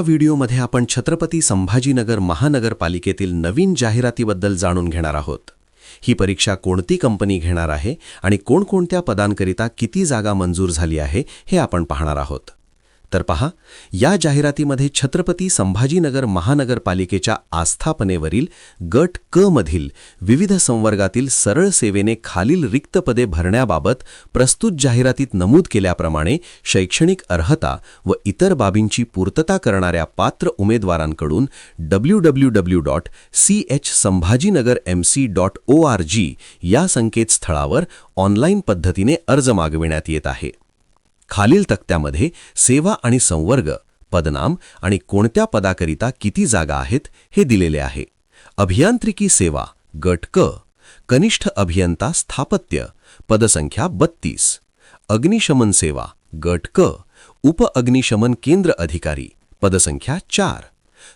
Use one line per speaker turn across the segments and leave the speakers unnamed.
या व्हिडिओमध्ये आपण छत्रपती संभाजीनगर महानगरपालिकेतील नवीन जाहिरातीबद्दल जाणून घेणार आहोत। ही परीक्षा कोणती कंपनी घेणार आहे आणि कोणकोणत्या पदांकरिता किती जागा मंजूर झाली आहे हे आपण पाहणार आहोत। तर पहा, या जाहिरातीमध्ये छत्रपती संभाजीनगर महानगरपालिकेच्या आस्थापनेवरील गट क मधील विविध संवर्गातील सरळ सेवेने खालील रिक्त पदे भरण्याबाबत प्रस्तुत जाहिरातीत नमूद केल्याप्रमाणे शैक्षणिक अर्हता व इतर बाबींची पूर्तता करणाऱ्या पात्र उमेदवारांकडून www.chsambhajinagarmc.org या संकेतस्थळावर ऑनलाईन पद्धतीने अर्ज मागविण्यात येत आहे। खालील तक्त्यामध्ये सेवा आणि संवर्ग, पदनाम आणि कोणत्या पदाकरिता किती जागा आहेत हे दिलेले आहे। अभियांत्रिकी सेवा गट क, कनिष्ठ अभियंता स्थापत्य, पदसंख्या 32। अग्निशमन सेवा गट क, उप अग्निशमन केंद्र अधिकारी, पदसंख्या 4।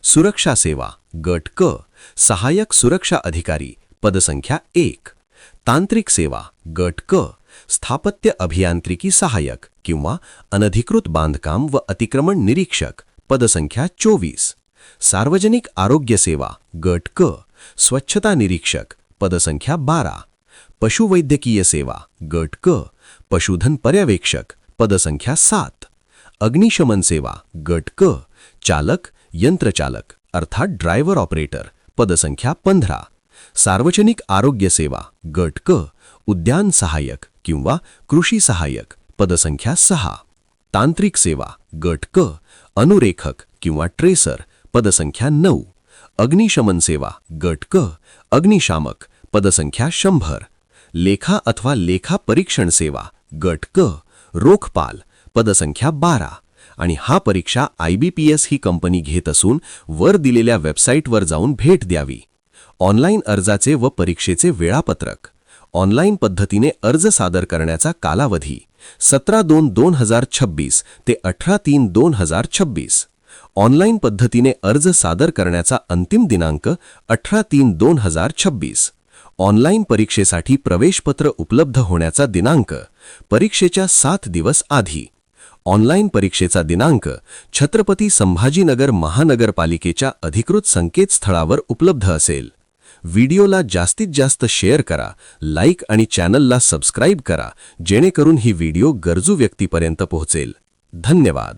सुरक्षा सेवा गट क, सहायक सुरक्षा अधिकारी, पदसंख्या 1। तांत्रिक सेवा गट क, स्थापत्य अभियांत्रिकी सहायक किंवा अनधिकृत बांधकाम व अतिक्रमण निरीक्षक, पदसंख्या 24। सार्वजनिक आरोग्य सेवा गट क, स्वच्छता निरीक्षक, पदसंख्या 12। पशुवैद्यकीय सेवा गट क, पशुधन पर्यवेक्षक, पदसंख्या 7। अग्निशमन सेवा गट क, चालक यंत्रचालक अर्थात ड्रायव्हर ऑपरेटर, पदसंख्या 15। सार्वजनिक आरोग्य सेवा गट क, उद्यान सहायक किंवा कृषी सहायक, पदसंख्या 6। तांत्रिक सेवा गट क, अनुरेखक किंवा ट्रेसर, पदसंख्या 9। अग्निशमन सेवा गट क, अग्निशामक, पदसंख्या 100। लेखा अथवा लेखा परीक्षण सेवा गट क, रोखपाल, पदसंख्या 12। आणि हा परीक्षा IBPS ही कंपनी घेत असून वर दिलेल्या वेबसाईटवर जाऊन भेट द्यावी। ऑनलाईन अर्जाचे व परीक्षेचे वेळापत्रक। ऑनलाईन पद्धतीने अर्ज सादर करण्याचा कालावधी 17/2/2026 ते 18/3/2026। ऑनलाईन पद्धतीने अर्ज सादर करण्याचा अंतिम दिनांक 18/3/2026। ऑनलाईन परीक्षेसाठी प्रवेशपत्र उपलब्ध होण्याचा दिनांक परीक्षेच्या 7 दिवस आधी। ऑनलाईन परीक्षेचा दिनांक छत्रपती संभाजीनगर महानगरपालिकेच्या अधिकृत संकेतस्थळावर उपलब्ध असेल। व्हिडिओला जास्तीत जास्त शेअर करा, लाईक आणि चॅनलला सबस्क्राईब करा, जेणेकरून ही व्हिडिओ गरजू व्यक्तीपर्यंत पोहोचेल। धन्यवाद।